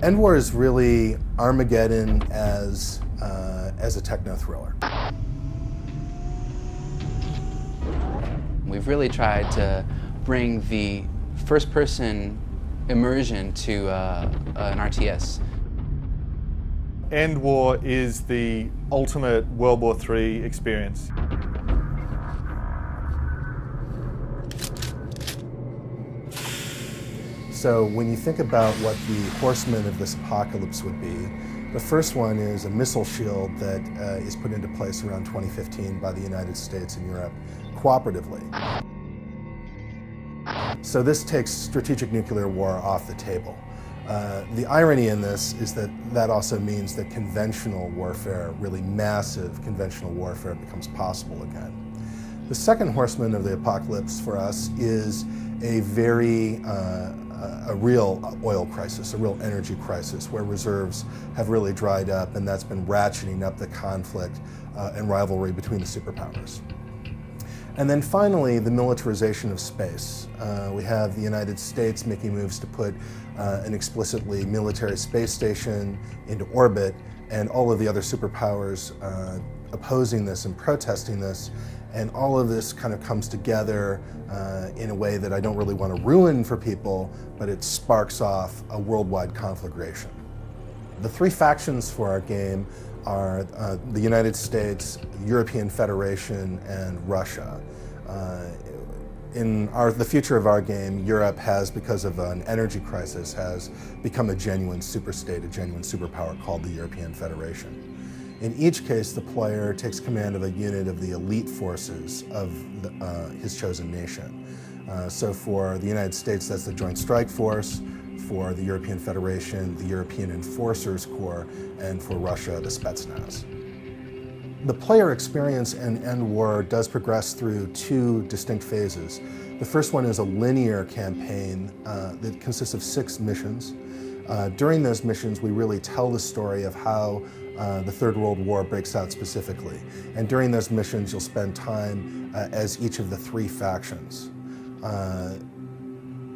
Endwar is really Armageddon as a techno thriller. We've really tried to bring the first-person immersion to an RTS. Endwar is the ultimate World War III experience. So when you think about what the horsemen of this apocalypse would be, the first one is a missile shield that is put into place around 2015 by the United States and Europe cooperatively. So this takes strategic nuclear war off the table. The irony in this is that that also means that conventional warfare, really massive conventional warfare, becomes possible again. The second horseman of the apocalypse for us is a real oil crisis, a real energy crisis, where reserves have really dried up, and that's been ratcheting up the conflict and rivalry between the superpowers. And then finally, the militarization of space. We have the United States making moves to put an explicitly military space station into orbit, and all of the other superpowers opposing this and protesting this. And all of this kind of comes together in a way that I don't really want to ruin for people, but it sparks off a worldwide conflagration. The three factions for our game are the United States, European Federation, and Russia. In the future of our game, Europe has, because of an energy crisis, has become a genuine superstate, a genuine superpower called the European Federation. In each case, the player takes command of a unit of the elite forces of his chosen nation. So for the United States, that's the Joint Strike Force. For the European Federation, the European Enforcers Corps, and for Russia, the Spetsnaz. The player experience in Endwar does progress through two distinct phases. The first one is a linear campaign that consists of 6 missions. During those missions, we really tell the story of how the Third World War breaks out specifically. And during those missions, you'll spend time as each of the 3 factions.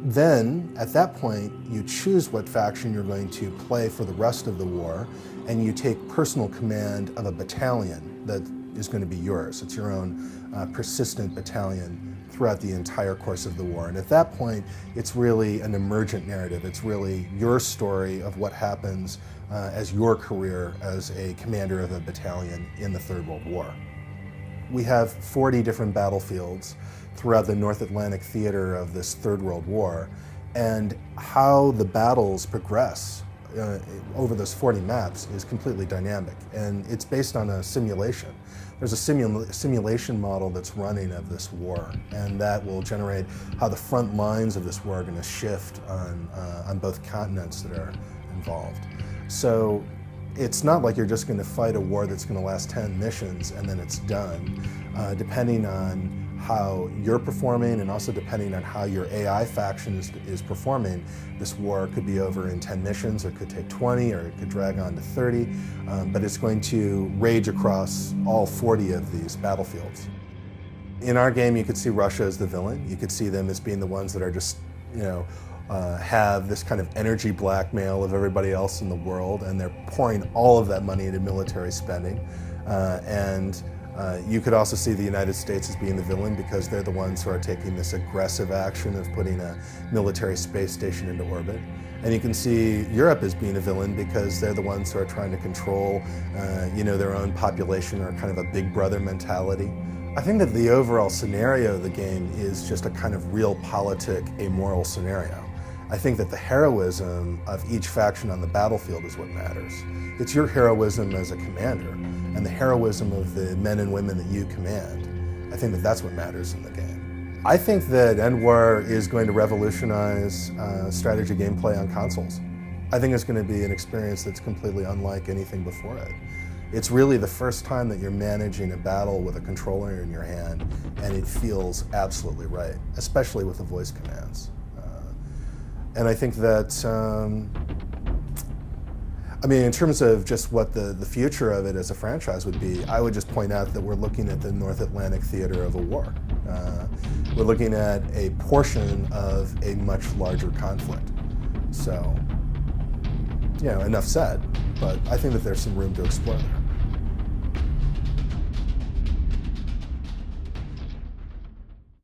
Then, at that point, you choose what faction you're going to play for the rest of the war, and you take personal command of a battalion that is going to be yours. It's your own persistent battalion throughout the entire course of the war. And at that point, it's really an emergent narrative. It's really your story of what happens as your career as a commander of a battalion in the Third World War. We have 40 different battlefields throughout the North Atlantic theater of this Third World War, and how the battles progress over those 40 maps is completely dynamic, and it's based on a simulation. There's a simulation model that's running of this war, and that will generate how the front lines of this war are going to shift on both continents that are involved. So it's not like you're just going to fight a war that's going to last 10 missions and then it's done. Depending on how you're performing and also depending on how your AI faction is performing, this war could be over in 10 missions, or it could take 20, or it could drag on to 30, but it's going to rage across all 40 of these battlefields. In our game, you could see Russia as the villain. You could see them as being the ones that are just, have this kind of energy blackmail of everybody else in the world, and they're pouring all of that money into military spending. You could also see the United States as being the villain, because they're the ones who are taking this aggressive action of putting a military space station into orbit. And you can see Europe as being a villain, because they're the ones who are trying to control their own population, or kind of a big brother mentality. I think that the overall scenario of the game is just a kind of realpolitik, amoral scenario. I think that the heroism of each faction on the battlefield is what matters. It's your heroism as a commander, and the heroism of the men and women that you command. I think that that's what matters in the game. I think that Endwar is going to revolutionize strategy gameplay on consoles. I think it's going to be an experience that's completely unlike anything before it. It's really the first time that you're managing a battle with a controller in your hand, and it feels absolutely right, especially with the voice commands. And I think that, in terms of just what the future of it as a franchise would be, I would just point out that we're looking at the North Atlantic theater of a war. We're looking at a portion of a much larger conflict. So enough said. But I think that there's some room to explore there.